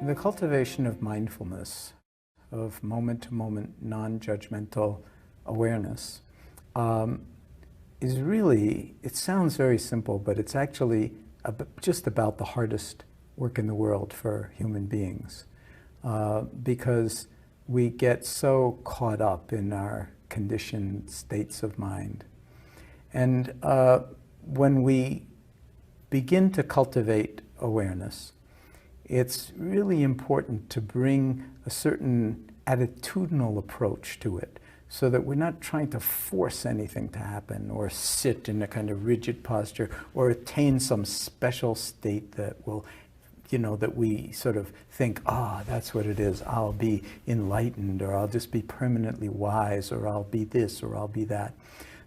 The cultivation of mindfulness, of moment-to-moment, non-judgmental awareness, is really, it sounds very simple, but it's actually just about the hardest work in the world for human beings, because we get so caught up in our conditioned states of mind. And when we begin to cultivate awareness, it's really important to bring a certain attitudinal approach to it, so that we're not trying to force anything to happen or sit in a kind of rigid posture or attain some special state that will, that we sort of think, that's what it is, I'll be enlightened, or I'll just be permanently wise, or I'll be this, or I'll be that.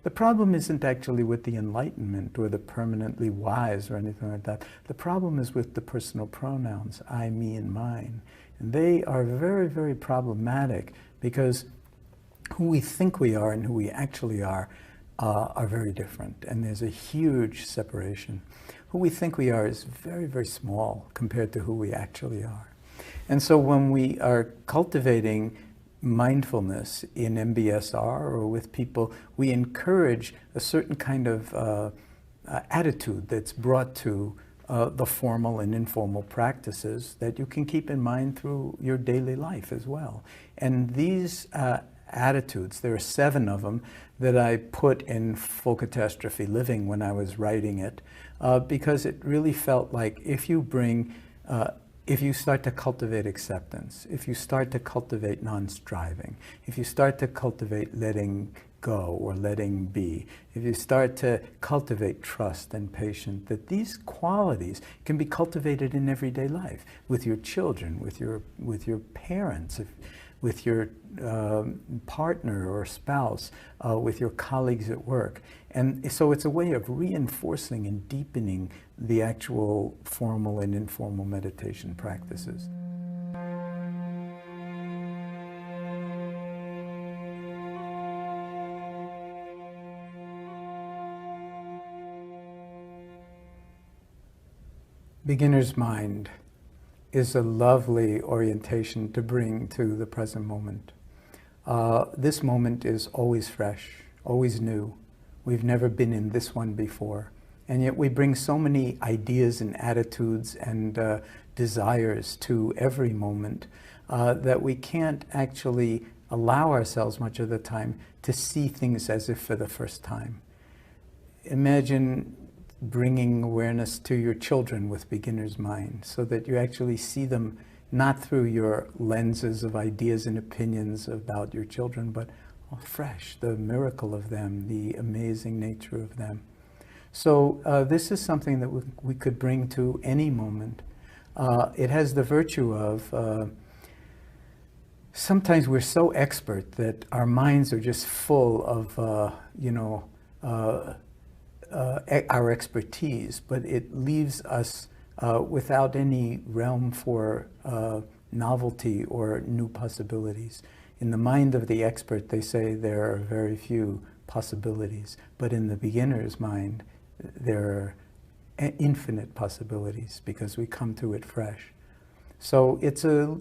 The problem isn't actually with the enlightenment or the permanently wise or anything like that. The problem is with the personal pronouns, I, me, and mine. And they are very, very problematic, because who we think we are and who we actually are very different. And there's a huge separation. Who we think we are is very, very small compared to who we actually are. And so when we are cultivating mindfulness in MBSR or with people, we encourage a certain kind of attitude that's brought to the formal and informal practices that you can keep in mind through your daily life as well. And these attitudes, there are 7 of them that I put in Full Catastrophe Living when I was writing it, because it really felt like if you start to cultivate acceptance, if you start to cultivate non-striving, if you start to cultivate letting go or letting be, if you start to cultivate trust and patience, that these qualities can be cultivated in everyday life, with your children, with your parents, with your partner or spouse, with your colleagues at work. And so it's a way of reinforcing and deepening the actual formal and informal meditation practices. Beginner's mind is a lovely orientation to bring to the present moment. This moment is always fresh, always new. We've never been in this one before. And yet we bring so many ideas and attitudes and desires to every moment that we can't actually allow ourselves much of the time to see things as if for the first time. Imagine bringing awareness to your children with beginner's mind, so that you actually see them not through your lenses of ideas and opinions about your children, but fresh, the miracle of them, the amazing nature of them. So this is something that we could bring to any moment. It has the virtue of, sometimes we're so expert that our minds are just full of, our expertise, but it leaves us without any realm for novelty or new possibilities. In the mind of the expert, they say there are very few possibilities, but in the beginner's mind, there are infinite possibilities, because we come to it fresh. So it's a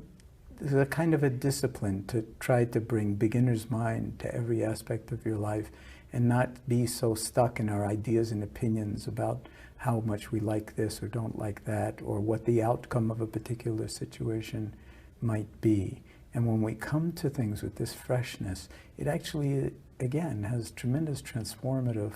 kind of a discipline to try to bring beginner's mind to every aspect of your life, and not be so stuck in our ideas and opinions about how much we like this or don't like that, or what the outcome of a particular situation might be. And when we come to things with this freshness, it actually, again, has tremendous transformative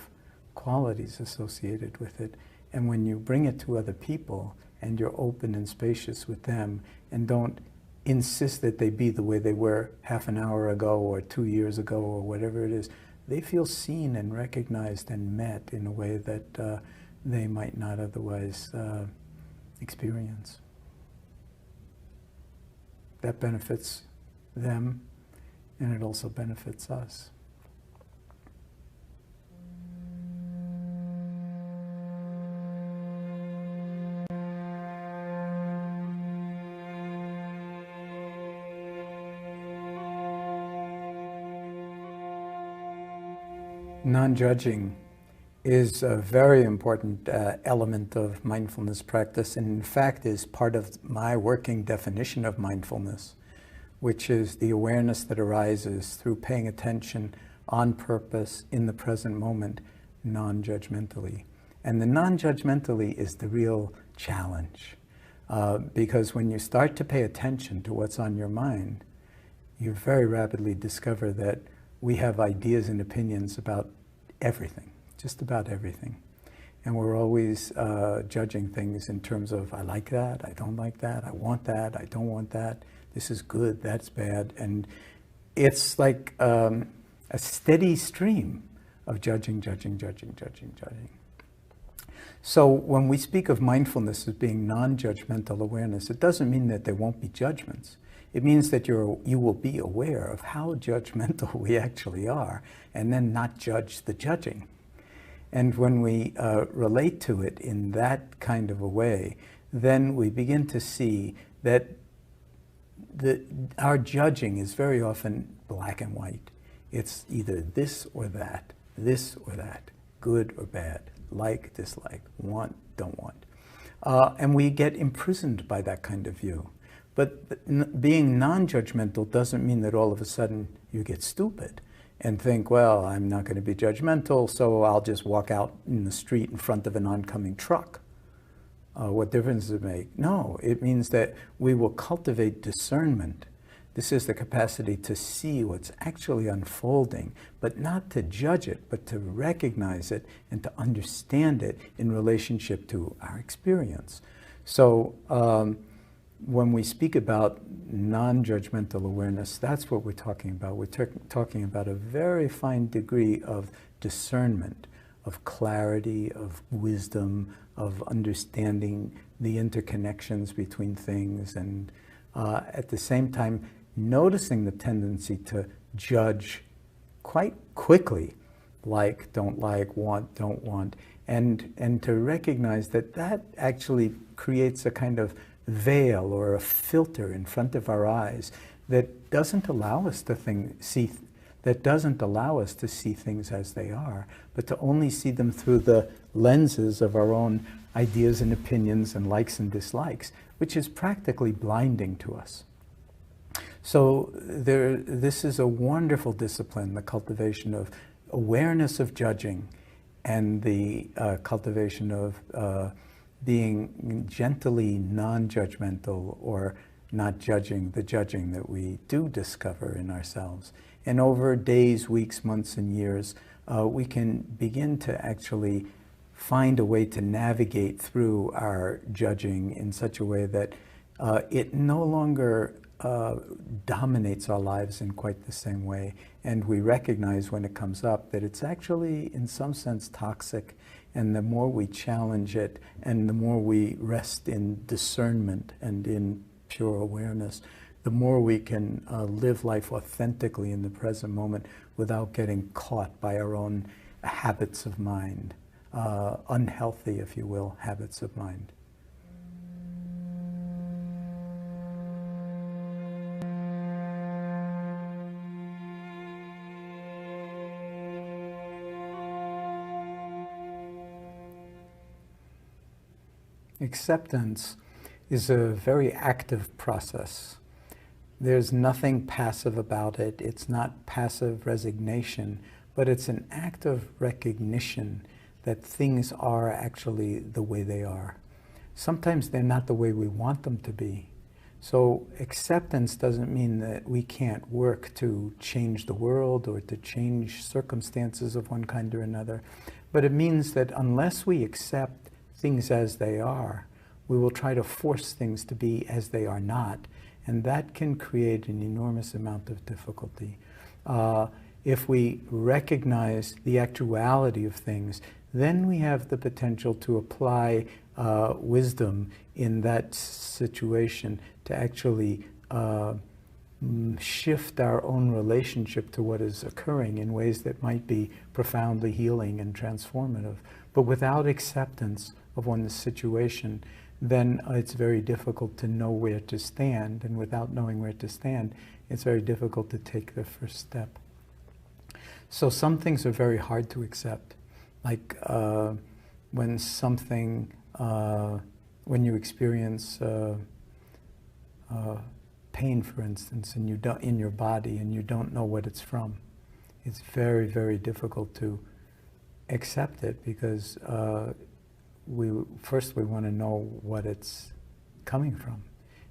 qualities associated with it. And when you bring it to other people, and you're open and spacious with them, and don't insist that they be the way they were half an hour ago or 2 years ago or whatever it is, they feel seen and recognized and met in a way that they might not otherwise experience. That benefits them, and it also benefits us. Non-judging is a very important element of mindfulness practice, and in fact is part of my working definition of mindfulness, which is the awareness that arises through paying attention on purpose in the present moment, non-judgmentally. And the non-judgmentally is the real challenge, because when you start to pay attention to what's on your mind, you very rapidly discover that we have ideas and opinions about everything, just about everything. And we're always judging things in terms of, I like that, I don't like that, I want that, I don't want that, this is good, that's bad. And it's like a steady stream of judging. So when we speak of mindfulness as being non-judgmental awareness, it doesn't mean that there won't be judgments. It means that you will be aware of how judgmental we actually are, and then not judge the judging. And when we relate to it in that kind of a way, then we begin to see that our judging is very often black and white. It's either this or that, good or bad, like, dislike, want, don't want. And we get imprisoned by that kind of view. But being non-judgmental doesn't mean that all of a sudden you get stupid and think, well, I'm not going to be judgmental, so I'll just walk out in the street in front of an oncoming truck. What difference does it make? No, it means that we will cultivate discernment. This is the capacity to see what's actually unfolding, but not to judge it, but to recognize it and to understand it in relationship to our experience. So when we speak about non-judgmental awareness, that's what we're talking about. We're talking about a very fine degree of discernment, of clarity, of wisdom, of understanding the interconnections between things, and at the same time, noticing the tendency to judge quite quickly, like, don't like, want, don't want, and to recognize that that actually creates a kind of veil or a filter in front of our eyes that doesn't allow us to see things as they are, but to only see them through the lenses of our own ideas and opinions and likes and dislikes, which is practically blinding to us. So this is a wonderful discipline, the cultivation of awareness of judging and the cultivation of being gently non-judgmental, or not judging the judging that we do discover in ourselves. And over days, weeks, months, and years, we can begin to actually find a way to navigate through our judging in such a way that it no longer dominates our lives in quite the same way. And we recognize when it comes up that it's actually, in some sense, toxic. And the more we challenge it, and the more we rest in discernment and in pure awareness, the more we can live life authentically in the present moment without getting caught by our own habits of mind, unhealthy, if you will, habits of mind. Acceptance is a very active process. There's nothing passive about it. It's not passive resignation, but it's an active recognition that things are actually the way they are. Sometimes they're not the way we want them to be. So acceptance doesn't mean that we can't work to change the world or to change circumstances of one kind or another, but it means that unless we accept things as they are, we will try to force things to be as they are not, and that can create an enormous amount of difficulty. If we recognize the actuality of things, then we have the potential to apply wisdom in that situation to actually shift our own relationship to what is occurring in ways that might be profoundly healing and transformative. But without acceptance of one's situation, then it's very difficult to know where to stand. And without knowing where to stand, it's very difficult to take the first step. So some things are very hard to accept. Like when something, when you experience pain, for instance, and you don't, in your body, and you don't know what it's from, it's very, very difficult to accept it, because we want to know what it's coming from.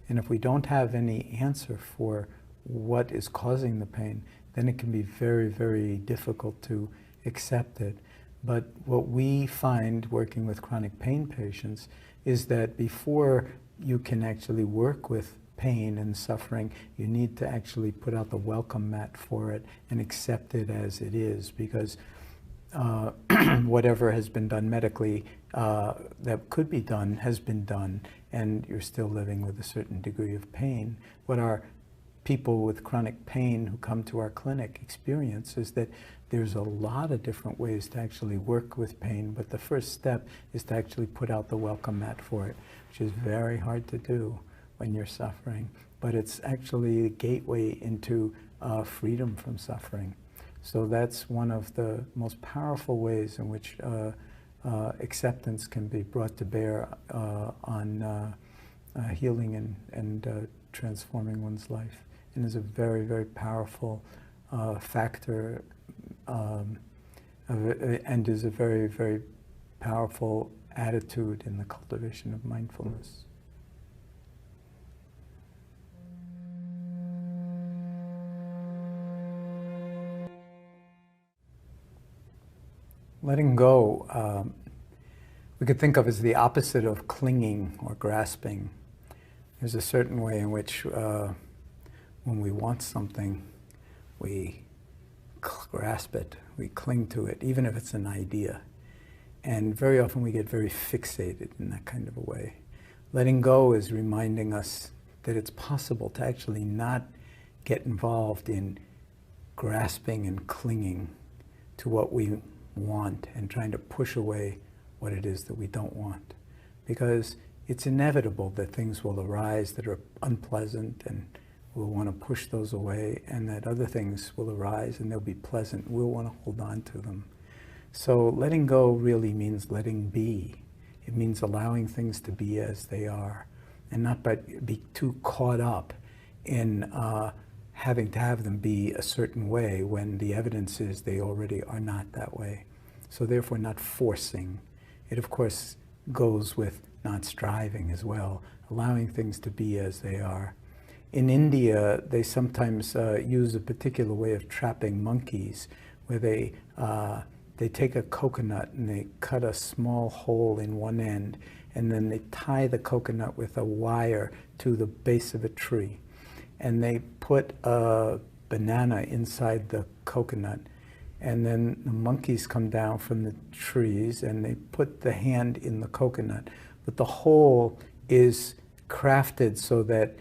And if we don't have any answer for what is causing the pain, then it can be very, very difficult to accept it. But what we find working with chronic pain patients is that before you can actually work with pain and suffering, you need to actually put out the welcome mat for it and accept it as it is, because whatever has been done medically that could be done has been done, and you're still living with a certain degree of pain. What our people with chronic pain who come to our clinic experience is that there's a lot of different ways to actually work with pain, but the first step is to actually put out the welcome mat for it, which is very hard to do when you're suffering, but it's actually the gateway into freedom from suffering. So that's one of the most powerful ways in which acceptance can be brought to bear on healing and transforming one's life, and is a very, very powerful factor, and is a very, very powerful attitude in the cultivation of mindfulness. Letting go, we could think of as the opposite of clinging or grasping. There's a certain way in which when we want something, we grasp it, we cling to it, even if it's an idea. And very often we get very fixated in that kind of a way. Letting go is reminding us that it's possible to actually not get involved in grasping and clinging to what we want and trying to push away what it is that we don't want. Because it's inevitable that things will arise that are unpleasant, and we'll want to push those away, and that other things will arise and they'll be pleasant. We'll want to hold on to them. So letting go really means letting be. It means allowing things to be as they are, and not be too caught up in having to have them be a certain way when the evidence is they already are not that way. So therefore not forcing. It of course goes with not striving as well, allowing things to be as they are. In India, they sometimes use a particular way of trapping monkeys, where they take a coconut and they cut a small hole in one end, and then they tie the coconut with a wire to the base of a tree. And they put a banana inside the coconut, and then the monkeys come down from the trees and they put the hand in the coconut. But the hole is crafted so that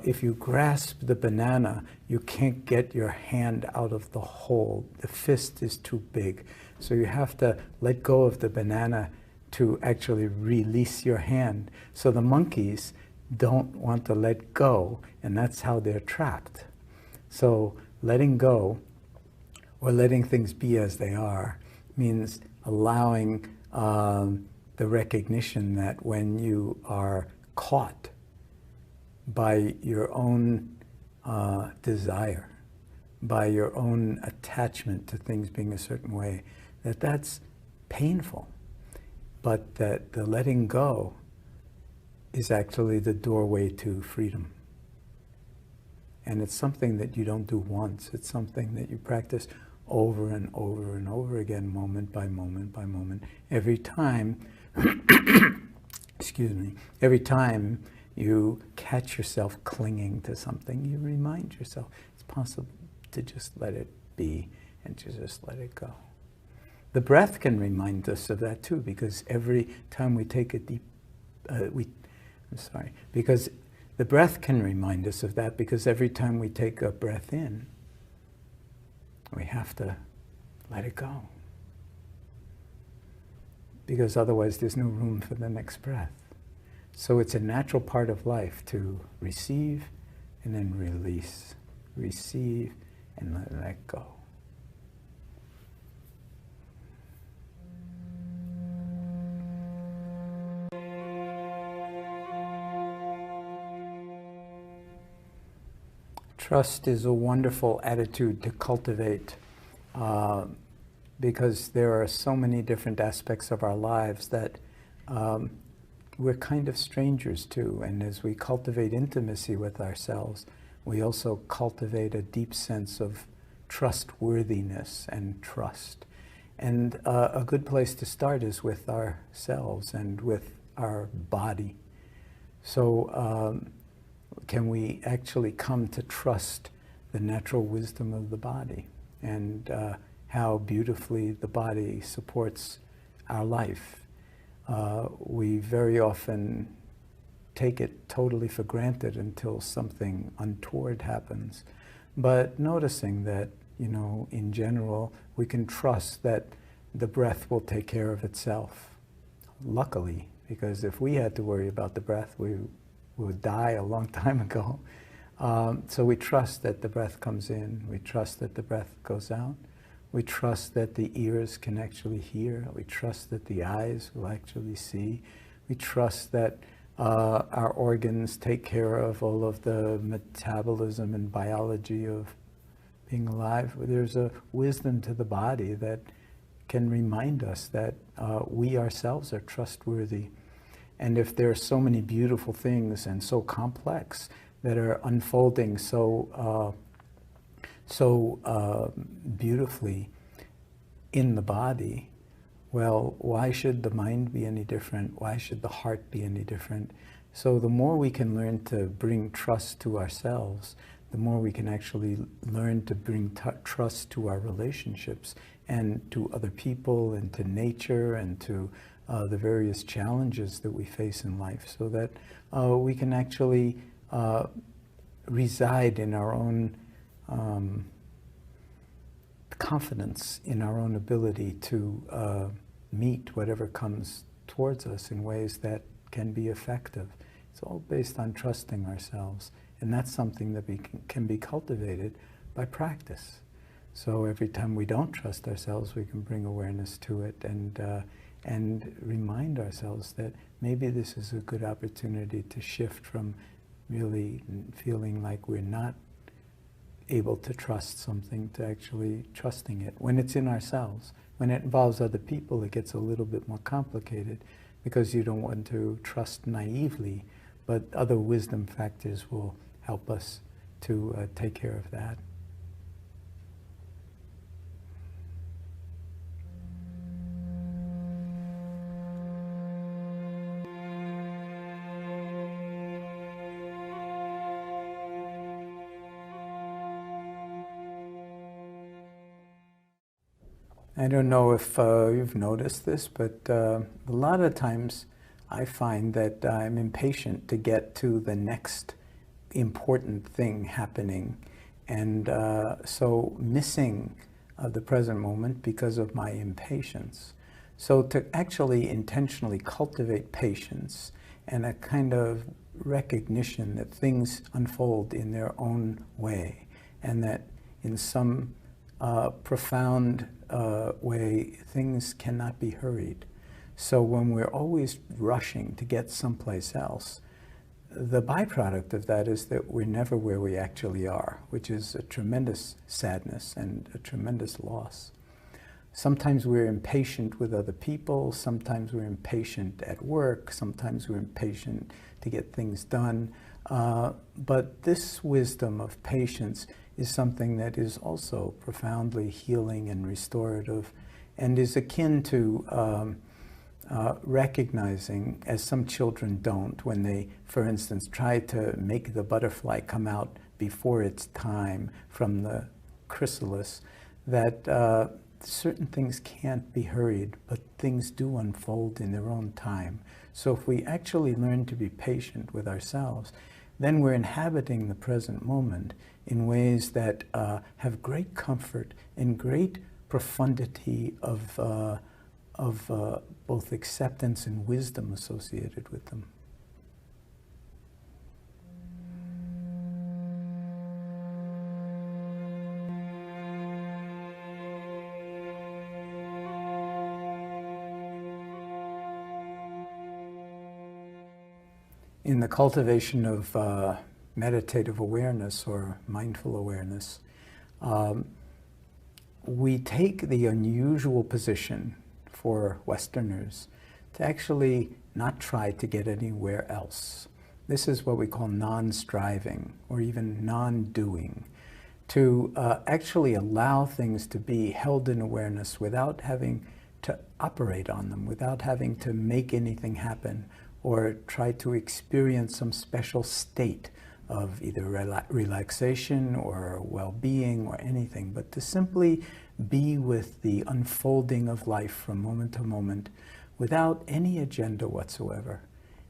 if you grasp the banana, you can't get your hand out of the hole. The fist is too big. So you have to let go of the banana to actually release your hand. So the monkeys don't want to let go, and that's how they're trapped. So letting go, or letting things be as they are, means allowing the recognition that when you are caught by your own desire, by your own attachment to things being a certain way, that's painful, but that the letting go is actually the doorway to freedom. And it's something that you don't do once. It's something that you practice over and over and over again, moment by moment by moment. Every time, excuse me, every time you catch yourself clinging to something, you remind yourself it's possible to just let it be and to just let it go. The breath can remind us of that too, because every time we take a deep, because the breath can remind us of that, because every time we take a breath in, we have to let it go. Because otherwise there's no room for the next breath. So it's a natural part of life to receive and then release. Receive and let go. Trust is a wonderful attitude to cultivate because there are so many different aspects of our lives that we're kind of strangers to. And as we cultivate intimacy with ourselves, we also cultivate a deep sense of trustworthiness and trust. And a good place to start is with ourselves and with our body. So can we actually come to trust the natural wisdom of the body and how beautifully the body supports our life? We very often take it totally for granted until something untoward happens. But noticing that, you know, in general, we can trust that the breath will take care of itself. Luckily, because if we had to worry about the breath, we would die a long time ago. So we trust that the breath comes in. We trust that the breath goes out. We trust that the ears can actually hear. We trust that the eyes will actually see. We trust that our organs take care of all of the metabolism and biology of being alive. There's a wisdom to the body that can remind us that we ourselves are trustworthy. And if there are so many beautiful things and so complex that are unfolding so beautifully in the body, well, why should the mind be any different? Why should the heart be any different? So the more we can learn to bring trust to ourselves, the more we can actually learn to bring trust to our relationships and to other people and to nature and to the various challenges that we face in life, so that we can actually reside in our own confidence in our own ability to meet whatever comes towards us in ways that can be effective. It's all based on trusting ourselves, and that's something that can be cultivated by practice. So every time we don't trust ourselves, we can bring awareness to it and remind ourselves that maybe this is a good opportunity to shift from really feeling like we're not able to trust something to actually trusting it when it's in ourselves. When it involves other people, it gets a little bit more complicated because you don't want to trust naively, but other wisdom factors will help us to take care of that. I don't know if you've noticed this, but a lot of times I find that I'm impatient to get to the next important thing happening, and so missing the present moment because of my impatience. So to actually intentionally cultivate patience and a kind of recognition that things unfold in their own way, and that in some profound way, things cannot be hurried. So when we're always rushing to get someplace else, the byproduct of that is that we're never where we actually are, which is a tremendous sadness and a tremendous loss. Sometimes we're impatient with other people, sometimes we're impatient at work, sometimes we're impatient to get things done. But this wisdom of patience is something that is also profoundly healing and restorative, and is akin to recognizing, as some children don't, when they, for instance, try to make the butterfly come out before its time from the chrysalis, that certain things can't be hurried, but things do unfold in their own time. So if we actually learn to be patient with ourselves, then we're inhabiting the present moment in ways that have great comfort and great profundity of both acceptance and wisdom associated with them. In the cultivation of meditative awareness or mindful awareness, we take the unusual position for Westerners to actually not try to get anywhere else. This is what we call non-striving or even non-doing, to actually allow things to be held in awareness without having to operate on them, without having to make anything happen or try to experience some special state of either relaxation or well-being or anything, but to simply be with the unfolding of life from moment to moment without any agenda whatsoever.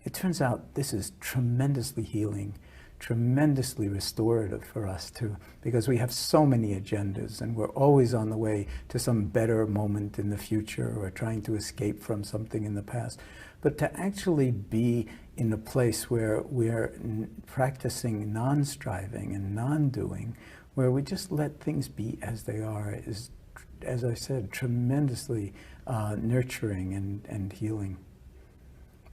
It turns out this is tremendously healing, tremendously restorative for us too, because we have so many agendas and we're always on the way to some better moment in the future or trying to escape from something in the past. But to actually be in a place where we're practicing non-striving and non-doing, where we just let things be as they are, is, as I said, tremendously nurturing and healing.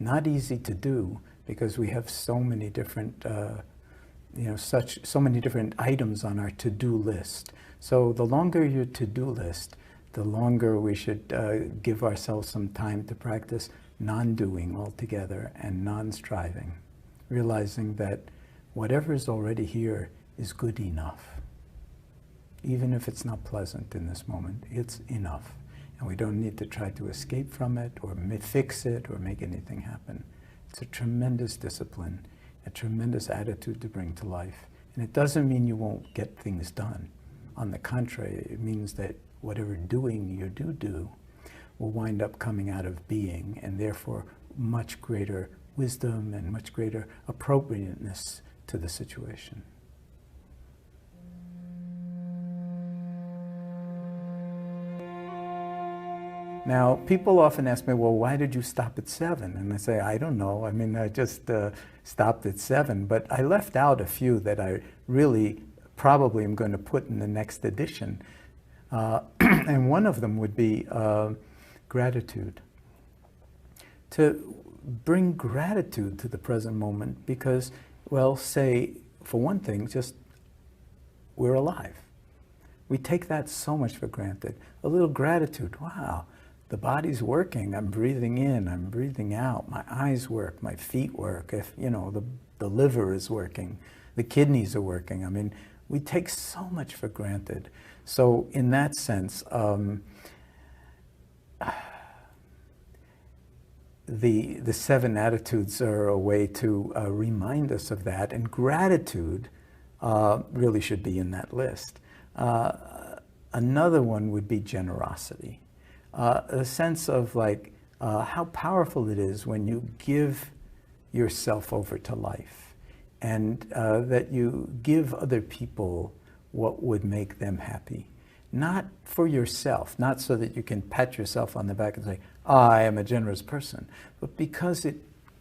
Not easy to do because we have so many different, so many different items on our to-do list. So the longer your to-do list, the longer we should give ourselves some time to practice non-doing altogether and non-striving, realizing that whatever is already here is good enough. Even if it's not pleasant in this moment, it's enough. And we don't need to try to escape from it or fix it or make anything happen. It's a tremendous discipline, a tremendous attitude to bring to life. And it doesn't mean you won't get things done. On the contrary, it means that whatever doing you do will wind up coming out of being, and therefore much greater wisdom and much greater appropriateness to the situation. Now, people often ask me, well, why did you stop at 7? And I say, I don't know. I mean, I just stopped at 7, but I left out a few that I really probably am going to put in the next edition. And one of them would be gratitude. To bring gratitude to the present moment because, well, say, for one thing, just we're alive. We take that so much for granted. A little gratitude, wow. The body's working, I'm breathing in, I'm breathing out, my eyes work, my feet work, if, the liver is working, the kidneys are working. I mean, we take so much for granted. So in that sense, the 7 attitudes are a way to remind us of that, and gratitude really should be in that list. Another one would be generosity. A sense of how powerful it is when you give yourself over to life and that you give other people what would make them happy. Not for yourself, not so that you can pat yourself on the back and say, I am a generous person, but because it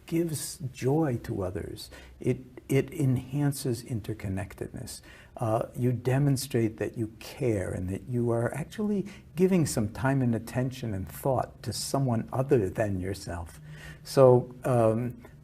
gives joy to others. It enhances interconnectedness. You demonstrate that you care and that you are actually giving some time and attention and thought to someone other than yourself. So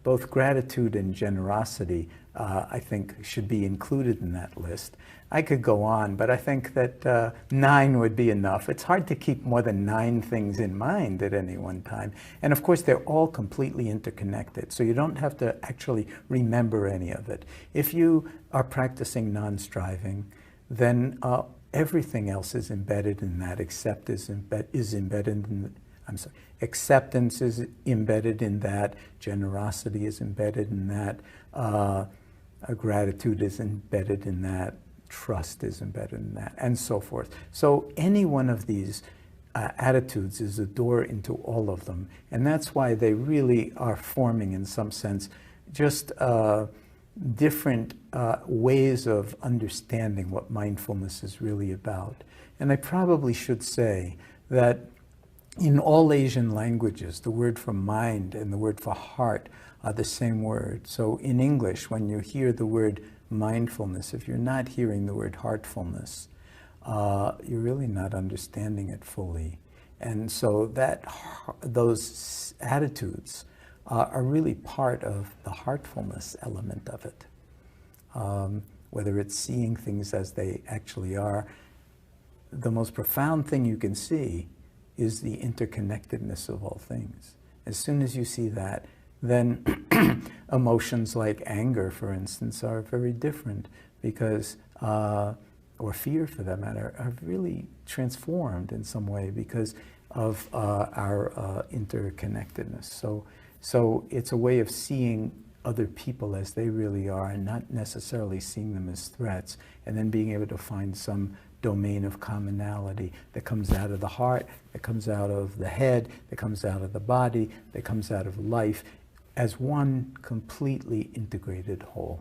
both gratitude and generosity, I think, should be included in that list. I could go on, but I think that 9 would be enough. It's hard to keep more than 9 things in mind at any one time. And of course, they're all completely interconnected, so you don't have to actually remember any of it. If you are practicing non-striving, then everything else is embedded in that. Acceptance is embedded in acceptance is embedded in that. Generosity is embedded in that. Gratitude is embedded in that. Trust is embedded in that, and so forth. So any one of these attitudes is a door into all of them, and that's why they really are forming, in some sense, just different ways of understanding what mindfulness is really about. And I probably should say that in all Asian languages, the word for mind and the word for heart are the same word. So in English, when you hear the word mindfulness, if you're not hearing the word heartfulness, you're really not understanding it fully. And so those attitudes are really part of the heartfulness element of it. whether it's seeing things as they actually are. The most profound thing you can see is the interconnectedness of all things. As soon as you see that, then emotions like anger, for instance, are very different because, or fear for that matter, are really transformed in some way because of our interconnectedness. So it's a way of seeing other people as they really are and not necessarily seeing them as threats, and then being able to find some domain of commonality that comes out of the heart, that comes out of the head, that comes out of the body, that comes out of life as one completely integrated whole.